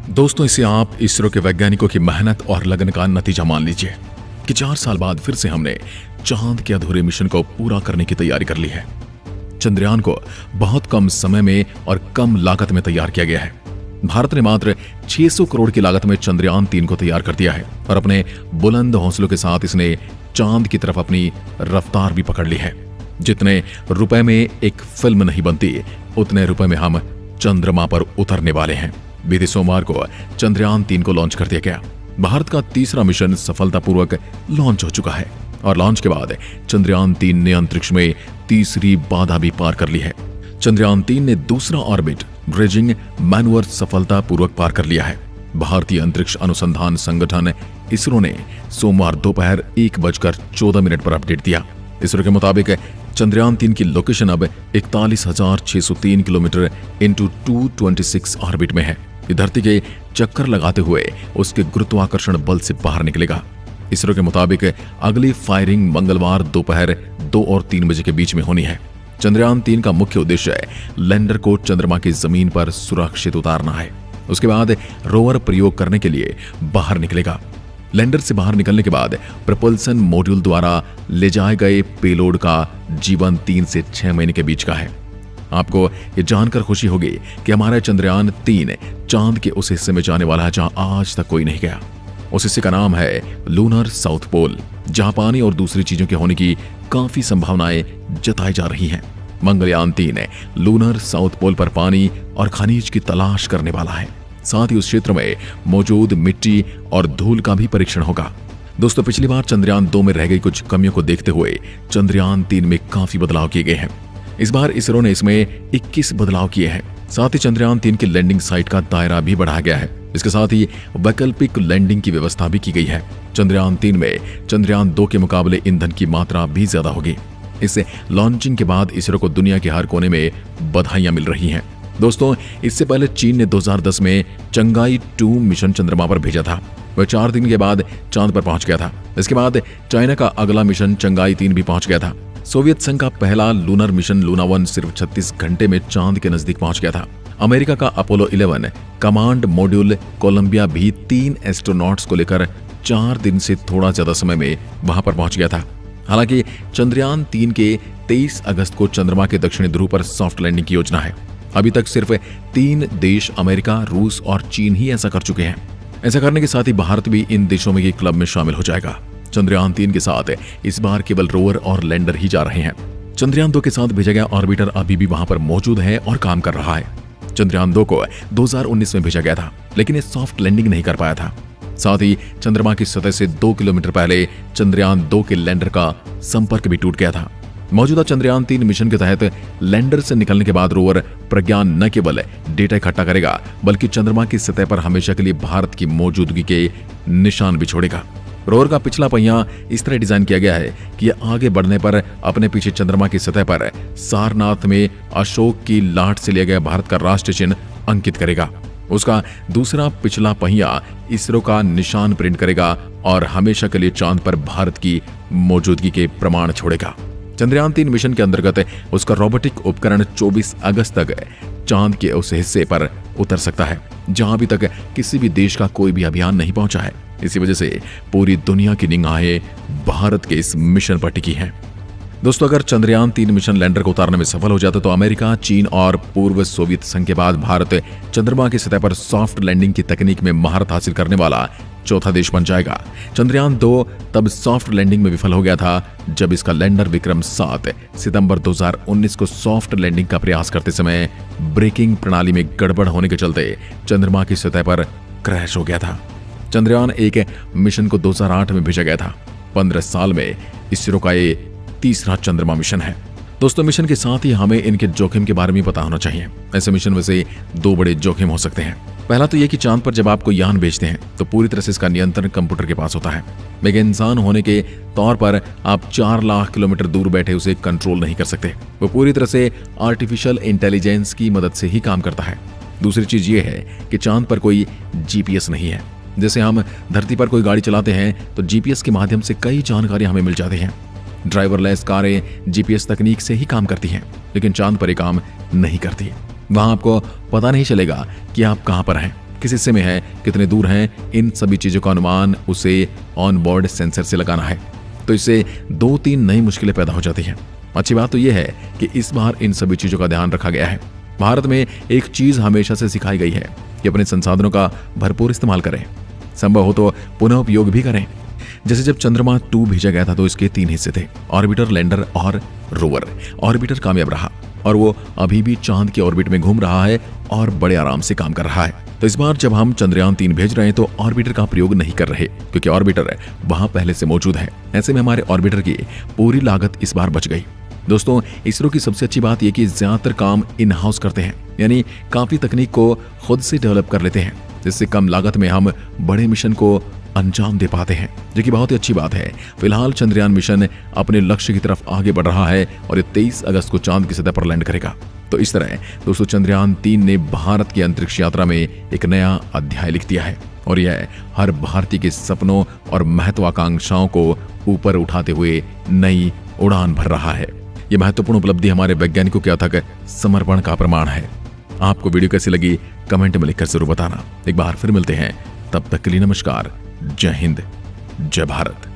दोस्तों, इसे आप इसरो के वैज्ञानिकों की मेहनत और लगन का नतीजा मान लीजिए कि 4 साल बाद फिर से हमने चांद के अधूरे मिशन को पूरा करने की तैयारी कर ली है। चंद्रयान को बहुत कम समय में और कम लागत में तैयार किया गया है। भारत ने मात्र 600 करोड़ की लागत में चंद्रयान 3 को तैयार कर दिया है और अपने बुलंद हौसलों के साथ इसने चांद की तरफ अपनी रफ्तार भी पकड़ ली है। जितने रुपए में एक फिल्म नहीं बनती, उतने रुपए में हम चंद्रमा पर उतरने वाले हैं। बीते सोमवार को चंद्रयान 3 को लॉन्च कर दिया गया। भारत का तीसरा मिशन सफलतापूर्वक लॉन्च हो चुका है और लॉन्च के बाद चंद्रयान 3 ने अंतरिक्ष में तीसरी बाधा भी पार कर ली है। चंद्रयान 3 ने दूसरा ऑर्बिट ब्रिजिंग मैनूवर सफलतापूर्वक पार कर लिया है। भारतीय अंतरिक्ष अनुसंधान संगठन इसरो ने सोमवार दोपहर 1:14 पर अपडेट दिया। इसरो के मुताबिक चंद्रयान 3 की लोकेशन अब 41,603 किलोमीटर इंटू 226 ऑर्बिट में है। ये धरती के चक्कर लगाते हुए उसके गुरुत्वाकर्षण बल से बाहर निकलेगा। इसरो के मुताबिक अगली फायरिंग मंगलवार दोपहर 2 और 3 बजे के बीच में होनी है। चंद्रयान 3 का मुख्य उद्देश्य लैंडर को चंद्रमा की जमीन पर सुरक्षित उतारना है। उसके बाद रोवर प्रयोग करने के लिए बाहर निकलेगा। लैंडर से बाहर निकलने के बाद प्रपल्सन मॉड्यूल द्वारा ले जाए गए पेलोड का जीवन 3 से 6 महीने के बीच का है। आपको ये जानकर खुशी होगी कि हमारा चंद्रयान 3 चांद के उस हिस्से में जाने वाला है जहां आज तक कोई नहीं गया। उस हिस्से का नाम है लूनर साउथ पोल, जहां पानी और दूसरी चीजों के होने की काफी संभावनाएं जताई जा रही हैं। मंगलयान 3 लूनर साउथ पोल पर पानी और खनिज की तलाश करने वाला है। साथ ही उस क्षेत्र में मौजूद मिट्टी और धूल का भी परीक्षण होगा। दोस्तों, पिछली बार चंद्रयान 2 में रह गई कुछ कमियों को देखते हुए चंद्रयान 3 में काफी बदलाव किए गए हैं। इस बार इसरो ने इसमें 21 बदलाव किए हैं। साथ ही चंद्रयान 3 की लैंडिंग साइट का दायरा भी बढ़ाया गया है। इसके साथ ही वैकल्पिक लैंडिंग की व्यवस्था भी की गई है। चंद्रयान 3 में चंद्रयान 2 के मुकाबले ईंधन की मात्रा भी ज्यादा होगी। इससे लॉन्चिंग के बाद इसरो को दुनिया के हर कोने में बधाइयां मिल रही हैं। दोस्तों, इससे पहले चीन ने 2010 में चंगाई 2 मिशन चंद्रमा पर भेजा था। वह 4 दिन के बाद चांद पर पहुंच गया था। इसके बाद चाइना का अगला मिशन चंगाई 3 भी पहुंच गया था। सोवियत संघ का पहला लूनर मिशन लूना 1 सिर्फ 36 घंटे में चांद के नजदीक पहुंच गया था। अमेरिका का अपोलो 11 कमांड मॉड्यूल कोलंबिया भी 3 एस्ट्रोनॉट्स को लेकर 4 दिन से थोड़ा ज्यादा समय में वहां पर पहुंच गया था। हालांकि चंद्रयान 3 के 23 अगस्त को चंद्रमा के दक्षिणी ध्रुव पर सॉफ्ट लैंडिंग की योजना है। अभी तक सिर्फ 3 देश अमेरिका, रूस और चीन ही ऐसा कर चुके हैं। ऐसा करने के साथ ही भारत भी इन देशों में क्लब में शामिल हो जाएगा। चंद्रयान 3 के साथ इस बार केवल रोवर और लैंडर ही जा रहे हैं। चंद्रयान 2 के साथ भेजा गया ऑर्बिटर अभी भी वहां पर मौजूद है और काम कर रहा है। चंद्रयान 2 को 2019 में भेजा गया था, लेकिन ये सॉफ्ट लैंडिंग नहीं कर पाया था। साथ ही चंद्रमा की सतह से 2 किलोमीटर पहले चंद्रयान 2 के लैंडर का संपर्क भी टूट गया था। मौजूदा चंद्रयान 3 मिशन के तहत लैंडर से निकलने के बाद रोवर प्रज्ञान न केवल डेटा इकट्ठा करेगा, बल्कि चंद्रमा की सतह पर हमेशा के लिए भारत की मौजूदगी के निशान भी छोड़ेगा। रोवर का पिछला पहिया इस तरह डिजाइन किया गया है कि यह आगे बढ़ने पर अपने पीछे चंद्रमा की सतह पर सारनाथ में अशोक की लाट से लिया गया भारत का राष्ट्रीय चिन्ह अंकित करेगा। उसका दूसरा पिछला पहिया इसरो का निशान प्रिंट करेगा और हमेशा के लिए चांद पर भारत की मौजूदगी के प्रमाण छोड़ेगा। चंद्रयान 3 मिशन के अंतर्गत उसका रोबोटिक उपकरण 24 अगस्त तक चांद के उस हिस्से पर उतर सकता है जहां अभी तक किसी भी देश का कोई भी अभियान नहीं पहुंचा है। इसी वजह से पूरी दुनिया की निगाहें भारत के इस मिशन पर टिकी हैं। दोस्तों, अगर चंद्रयान 3 मिशन लैंडर को उतारने में सफल हो जाता तो अमेरिका, चीन और पूर्व सोवियत संघ के बाद भारत चंद्रमा की सतह पर सॉफ्ट लैंडिंग की तकनीक में महारत हासिल करने वाला चौथा देश बन जाएगा। चंद्रयान 2 तब सॉफ्ट लैंडिंग में विफल हो गया था जब इसका लैंडर विक्रम 7 सितंबर 2019 को सॉफ्ट लैंडिंग का प्रयास करते समय ब्रेकिंग प्रणाली में गड़बड़ होने के चलते चंद्रमा की सतह पर क्रैश हो गया था। चंद्रयान 1 मिशन को 2008 में भेजा गया था। 15 साल में इसरो का ये तीसरा चंद्रमा मिशन है। दोस्तों, मिशन के साथ ही हमें इनके जोखिम के बारे में पता होना चाहिए। ऐसे मिशन में से 2 बड़े जोखिम हो सकते हैं। पहला तो यह कि चांद पर जब आपको यान भेजते हैं तो पूरी तरह से इसका नियंत्रण कंप्यूटर के पास होता है। एक इंसान होने के तौर पर आप 4 लाख किलोमीटर दूर बैठे उसे कंट्रोल नहीं कर सकते। वो पूरी तरह से आर्टिफिशियल इंटेलिजेंस की मदद से ही काम करता है। दूसरी चीज ये है कि चांद पर कोई जीपीएस नहीं है। जैसे हम धरती पर कोई गाड़ी चलाते हैं तो जीपीएस के माध्यम से कई जानकारी हमें मिल जाती हैं। ड्राइवरलेस कारें जीपीएस तकनीक से ही काम करती हैं, लेकिन चांद पर ये काम नहीं करती। वहां आपको पता नहीं चलेगा कि आप कहां पर हैं। किस हिस्से में है, कितने दूर हैं, इन सभी चीजों का अनुमान उसे ऑन बोर्ड सेंसर से लगाना है। तो इससे 2-3 नई मुश्किलें पैदा हो जाती हैं। अच्छी बात तो यह है कि इस बार इन सभी चीजों का ध्यान रखा गया है। भारत में एक चीज हमेशा से सिखाई गई है कि अपने संसाधनों का भरपूर इस्तेमाल करें, संभव हो तो पुनः उपयोग भी करें। जैसे जब चंद्रमा 2 भेजा गया था तो इसके 3 हिस्से थे, ऑर्बिटर, लैंडर और रोवर। ऑर्बिटर कामयाब रहा और वो अभी भी चांद के ऑर्बिट में घूम रहा है और बड़े आराम से काम कर रहा है। तो इस बार जब हम चंद्रयान 3 भेज रहे हैं तो ऑर्बिटर का प्रयोग नहीं कर रहे, क्योंकि ऑर्बिटर वहां पहले से मौजूद है। ऐसे में हमारे ऑर्बिटर की पूरी लागत इस बार बच गई। दोस्तों, इसरो की सबसे अच्छी बात यह कि ज्यादातर काम इन हाउस करते हैं, यानी काफी तकनीक को खुद से डेवलप कर लेते हैं, जिससे कम लागत में हम बड़े मिशन को अंजाम दे पाते हैं, जो कि बहुत ही अच्छी बात है। फिलहाल चंद्रयान मिशन अपने लक्ष्य की तरफ आगे बढ़ रहा है और ये 23 अगस्त को चांद की सतह पर लैंड करेगा। तो इस तरह दोस्तों, चंद्रयान 3 ने भारत की अंतरिक्ष यात्रा में एक नया अध्याय लिख दिया है और यह हर भारतीय के सपनों और महत्वाकांक्षाओं को ऊपर उठाते हुए नई उड़ान भर रहा है। यह महत्वपूर्ण उपलब्धि हमारे वैज्ञानिकों के अथक समर्पण का प्रमाण है। आपको वीडियो कैसी लगी कमेंट में लिखकर जरूर बताना। एक बार फिर मिलते हैं, तब तक के लिए नमस्कार। जय हिंद, जय भारत।